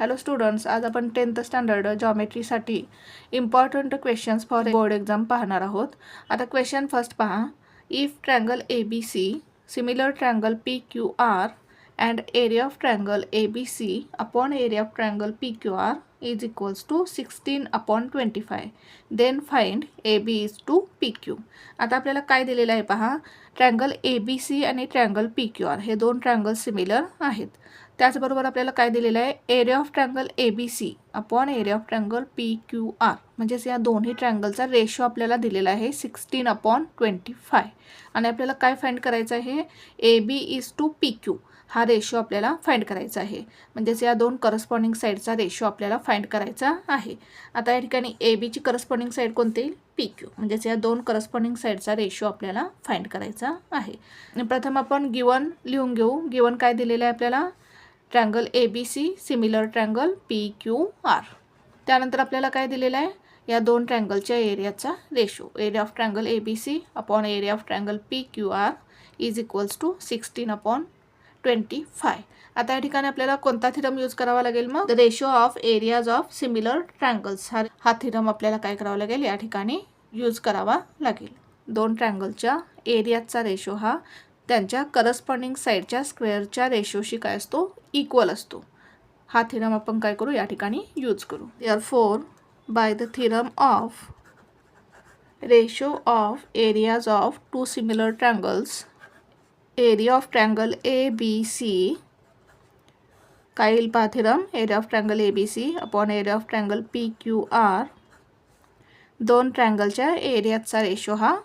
Hello students, आज आपण 10th standard जॉमेट्रीसाठी important questions for board exam पाहणार आहोत. आता क्वेश्चन फर्स्ट पहा. If triangle ABC similar triangle PQR and area of triangle ABC upon area of triangle PQR is equals to 16/25, then find AB is to PQ. आता आपल्याला काय दिलेलं आहे पहा. ट्रँगल ABC आणि ट्रँगल PQR हे दोन ट्रँगल सिमिलर आहेत. त्याचबरोबर आपल्याला काय दिलेलं आहे, area of triangle ABC upon area of triangle PQR म्हणजेच या दोन्ही ट्रँगलचा रेशो आपल्याला दिलेला आहे 16/25. आणि आपल्याला काय फाइंड करायचं आहे, AB इज टू PQ हा रेशो आपल्याला फाइंड करायचा आहे. म्हणजेच या दोन करस्पॉन्डिंग साईडचा रेशो आपल्याला फाइंड करायचा आहे. आता या ठिकाणी ABची करस्पॉन्डिंग साईड कोणती, PQ. म्हणजेच या दोन करस्पॉन्डिंग साईडचा रेशो आपल्याला फाइंड करायचा आहे. प्रथम आपण गिवन लिहून घेऊ. गिवन काय दिलेलं आहे आपल्याला, triangle ABC similar triangle PQR. त्यानंतर आपल्याला काय दिलेलं आहे, या दोन ट्रँगलच्या एरियाचा ratio area of triangle ABC upon area of triangle PQR is equals to 16/25. आता या ठिकाणी आपल्याला कोणता थिरम यूज करावा लागेल, मग the ratio of areas of similar triangles हा थिरम आपल्याला काय करावा लागेल, या ठिकाणी यूज करावा लागेल. दोन ट्रँगलच्या एरियाचा रेशो हा त्यांच्या करस्पॉन्डिंग साईडच्या स्क्वेअरच्या रेशोशी काय असतो, इक्वल असतो. हा थिरम आपण काय करू, या ठिकाणी यूज करू. Therefore by the theorem of ratio of areas of two similar triangles, area of triangle ABC काय येईल पहा theorem, area of triangle ABC upon area of triangle PQR. दोन ट्रँगलच्या एरियाचा रेशो हा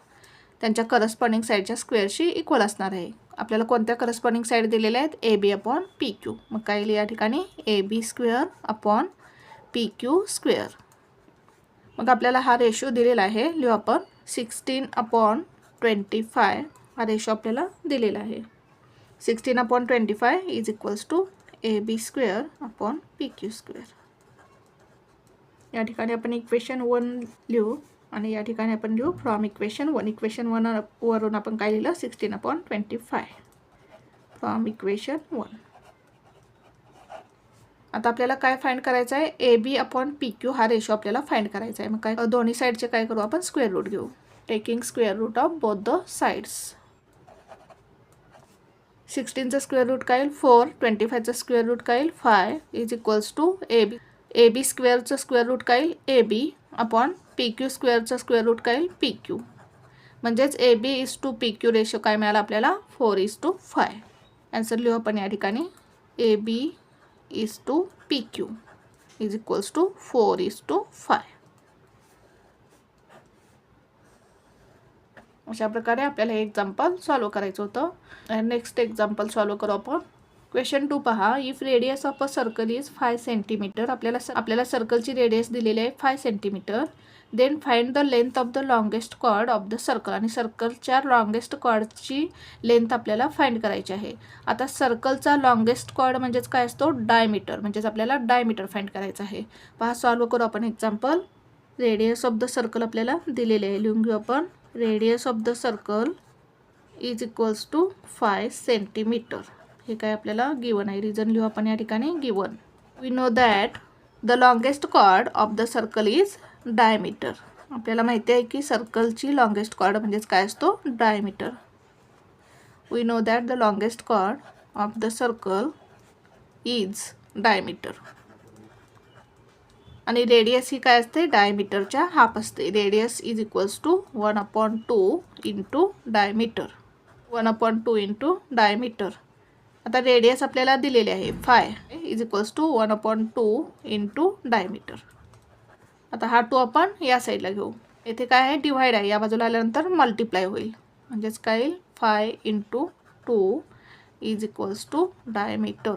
त्यांच्या करस्पॉन्डिंग साईडच्या स्क्वेअरशी इक्वल असणार आहे. आपल्याला कोणत्या करस्पॉन्डिंग साईड दिलेल्या आहेत, AB अपॉन PQ. मग काय येईल या ठिकाणी, AB square upon PQ square. मग आपल्याला हा रेशो दिलेला आहे, लिहू आपण 16/25 हा रेशो आपल्याला दिलेला आहे. 16/25 is equals to AB square upon PQ square. या ठिकाणी आपण इक्वेशन 1 लिहू आणि या ठिकाणी आपण लिहू फ्रॉम इक्वेशन 1. इक्वेशन 1 वरून आपण काय लिहिलं, 16/25 फ्रॉम इक्वेशन 1. आता आपल्याला काय फाइंड करायचं आहे, AB अपॉन PQ हा रेशो आपल्याला फाइंड करायचा आहे. मग काय दोन्ही साईडचे काय करू आपण, स्क्वेअर रूट घेऊ. Taking square root of both the sides. 16चं स्क्वेअर रूट काय येईल 4, 25चं स्क्वेअर रूट काय येईल 5 इज इक्वल्स टू AB स्क्वेअरचं स्क्वेअर रूट काय येईल AB अपॉन PQ स्क्वेअरचं स्क्वेअर रूट काय येईल PQ. म्हणजेच AB is to PQ ratio काय मिळाला आपल्याला, 4:5. आन्सर लिहू आपण या ठिकाणी, AB is to PQ is equals to 4:5. अशा प्रकारे आपल्याला हे एक्झाम्पल सॉल्व करायचं होतं. नेक्स्ट एक्झाम्पल सॉल्व करू आपण. क्वेश्चन 2 पहा. If radius of a circle is 5 centimetre. आपल्याला सर्कलची रेडियस दिलेली आहे 5 centimetre. Then find the length of the longest chord of the circle. आणि सर्कलच्या लॉंगेस्ट कॉर्डची लेंथ आपल्याला फाइंड करायची आहे. आता सर्कलचा लॉंगेस्ट कॉर्ड म्हणजेच काय असतो, डायमीटर. म्हणजेच आपल्याला डायमीटर फाइंड करायचं आहे. पहा सॉल्व करू आपण example. Radius of the circle आपल्याला दिलेले आहे, लिहून घेऊ आपण. Radius of the circle is equals to 5 centimetre. हे काय आपल्याला गिवन आहे. रिझन लिहू आपण या ठिकाणी, given. We know that the longest chord of the circle is diameter. आपल्याला माहिती आहे की सर्कलची लॉंगेस्ट कॉर्ड म्हणजेच काय असतो, diameter. We know that the longest chord of the circle is diameter. आणि रेडियस ही काय असते, डायमीटरच्या हाफ असते. Radius is equals to 1/2 into diameter. 1/2 into diameter. आता रेडियस आपल्याला दिलेले आहे 5 is equals to 1/2 into diameter. आता हा 2 आपण या साईडला घेऊ. येथे काय आहे, डिव्हाइड आहे. या बाजूला आल्यानंतर मल्टिप्लाय होईल. म्हणजेच काय येईल, 5 into 2 is equals to diameter.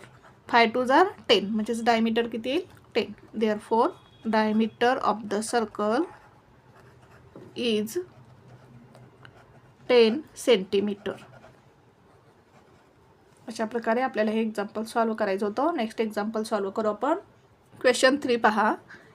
5 2 जार 10 म्हणजेच डायमीटर किती येईल, 10. Therefore diameter of the circle is 10 centimetre. अशा प्रकारे आपल्याला हे एक्झाम्पल सॉल्व करायचं होतं. नेक्स्ट एक्झाम्पल सॉल्व करू आपण. क्वेश्चन 3 पहा.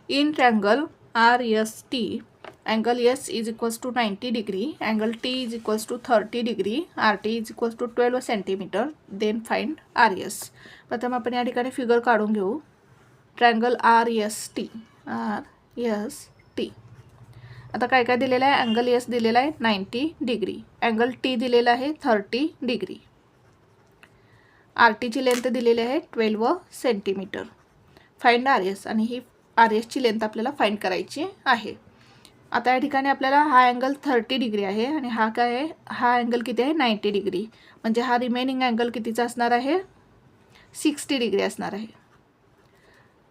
In triangle RST angle S is equals to 90 degree, angle T is equals to 30 degree, RT is equals to 12 centimetre. Then find RS. प्रथम आपण या ठिकाणी फिगर काढून घेऊ. Triangle RST. आता काय काय दिलेलं आहे, अँगल एस दिलेला आहे 90 डिग्री, अँगल टी दिलेला आहे 30 डिग्री, RTची लेंथ दिलेली आहे 12 सेंटीमीटर. फाइंड RS, आणि ही RSची लेंथ आपल्याला फाइंड करायची आहे. आता या ठिकाणी आपल्याला हा अँगल 30 डिग्री आहे आणि हा काय आहे, हा अँगल किती आहे 90 डिग्री, म्हणजे हा रिमेनिंग अँगल कितीचा असणार आहे 60 डिग्री असणार आहे.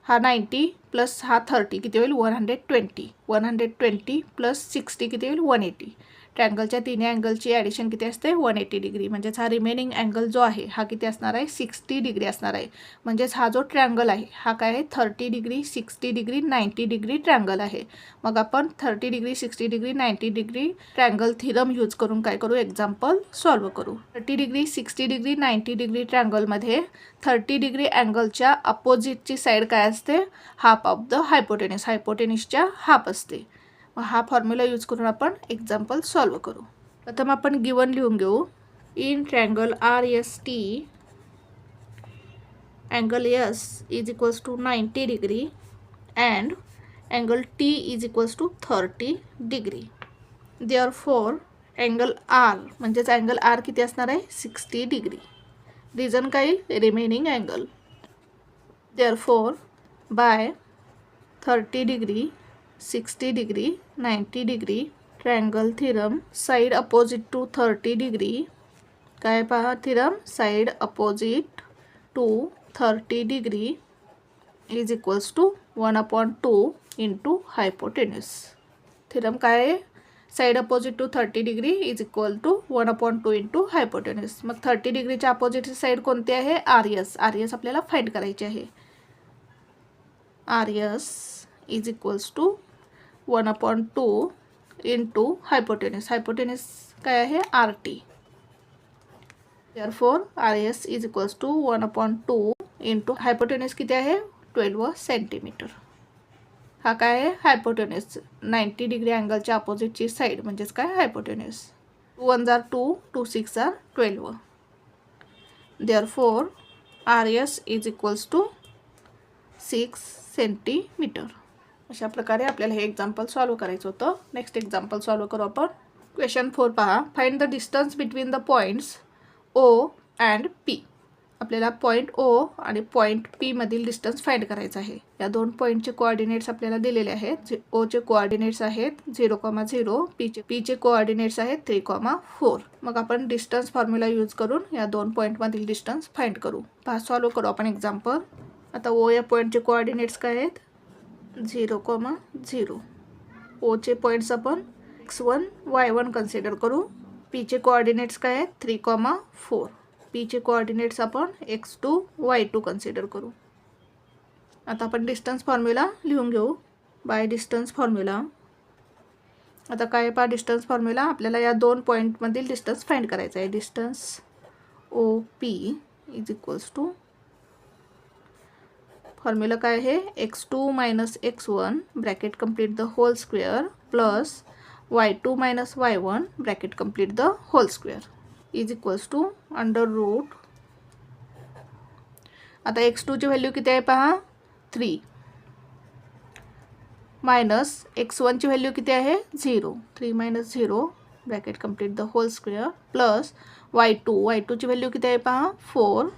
हा 90 प्लस हा 30 किती होईल 120 प्लस 60 किती होईल 180. ट्रँगलच्या तिन्ही अँगलची ॲडिशन किती असते 180 डिग्री, म्हणजेच हा रिमेनिंग अँगल जो आहे हा किती असणार आहे 60 डिग्री असणार आहे. म्हणजेच हा जो ट्रँगल आहे हा काय आहे 30 डिग्री 60 डिग्री 90 डिग्री ट्रँगल आहे. मग आपण 30 degree 60 degree 90 degree triangle theorem use करून काय करू, एक्झाम्पल सॉल्व करू. 30 डिग्री 60 डिग्री 90 डिग्री ट्रँगलमध्ये 30 डिग्री अँगलच्या अपोजिटची साईड काय असते, हाफ ऑफ द हायपोटेनस, हायपोटेनसच्या हाफ असते. मग हा फॉर्म्युला यूज करून आपण एक्झाम्पल सॉल्व करू. प्रथम आपण गिवन लिहून घेऊ. In triangle RST angle S is equals to 90 degree and angle T is equals to 30 degree. Therefore angle R, म्हणजेच अँगल R किती असणार आहे 60 डिग्री. रिझन काय, remaining angle. Therefore by 30 degree 60 degree 90 degree triangle theorem side opposite to 30 degree, काय पहा theorem, side opposite to 30 degree is equals to 1/2 into hypotenuse. Theorem काय आहे, side opposite to 30 degree is equal to 1/2 into hypotenuse. मग 30 डिग्रीच्या अपोजिटची side कोणती आहे, RS आपल्याला find करायची आहे. RS is equals to 1/2 into hypotenuse, hypotenuse काय आहे RT. Therefore RS is equals to 1/2 into hypotenuse किती आहे 12 सेंटीमीटर. हा काय आहे हायपोटेनस, 90 डिग्री अँगलच्या अपोजिटची साईड म्हणजेच काय हायपोटेनस. 2 1 जार 2, 2 6 जार 12. Therefore RS is equals to 6 centimetre. अशा प्रकारे आपल्याला हे एक्झाम्पल सॉल्व करायचं होतं. नेक्स्ट एक्झाम्पल सॉल्व करू आपण. क्वेश्चन 4 पहा. Find the distance between the points O and P. आपल्याला पॉईंट O आणि पॉईंट P मधील डिस्टन्स फाइंड करायचं आहे. या दोन पॉईंटचे कोऑर्डिनेट्स आपल्याला दिलेले आहेत. O चे कोऑर्डिनेट्स आहेत 0,0, P चे कोऑर्डिनेट्स आहेत 3,4. मग आपण डिस्टन्स फॉर्म्युला यूज करून या दोन पॉईंटमधील डिस्टन्स फाइंड करू. पहा सॉल्व करू आपण एक्झाम्पल. आता O या पॉईंटचे कोऑर्डिनेट्स काय आहेत 0,0. O चे पॉईंट्स आपण x1 y1 कन्सिडर करू. P चे कोऑर्डिनेट्स काय आहेत 3,4. P चे कोऑर्डिनेट्स आपण x2 y2 कन्सिडर करू. आता आपण डिस्टन्स फॉर्म्युला लिहून घेऊ. By distance formula. आता काय पहा डिस्टन्स फॉर्म्युला, आपल्याला या दोन पॉईंटमधील डिस्टन्स फाइंड करायचं आहे. Distance OP is equals to, formula काय आहे x2 minus x1 bracket complete the whole square plus y2 minus y1 bracket complete the whole square is equals to under root. आता x2 ची value किती आहे पहा 3 minus x1 ची value किती आहे 0. 3 minus 0 bracket complete the whole square plus y2 ची value किती आहे पहा 4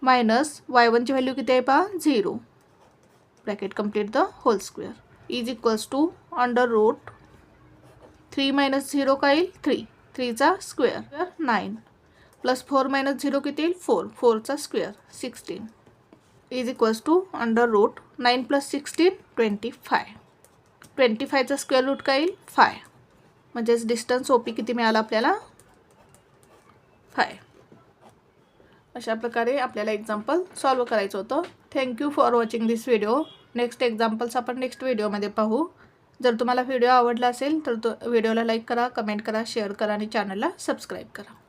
मायनस y1 ची व्हॅल्यू किती आहे पहा 0 bracket complete the whole square is equals to under root 3 minus 0 काय येईल 3, 3चा स्क्वेअर 9 प्लस 4 मायनस 0 किती येईल 4, 4चा square 16 is equals to under root 9 plus 16 25. 25चा स्क्वेअर रूट काय येईल 5. म्हणजेच डिस्टन्स OP किती मिळाला आपल्याला 5. अशा प्रकारे आपल्याला एक्झाम्पल सॉल्व करायचं होतं. Thank you for watching this video. Next examples आपण नेक्स्ट व्हिडिओमध्ये पाहू. जर तुम्हाला व्हिडिओ आवडला असेल तर व्हिडिओला लाईक करा, कमेंट करा, शेअर करा आणि चॅनलला सबस्क्राईब करा.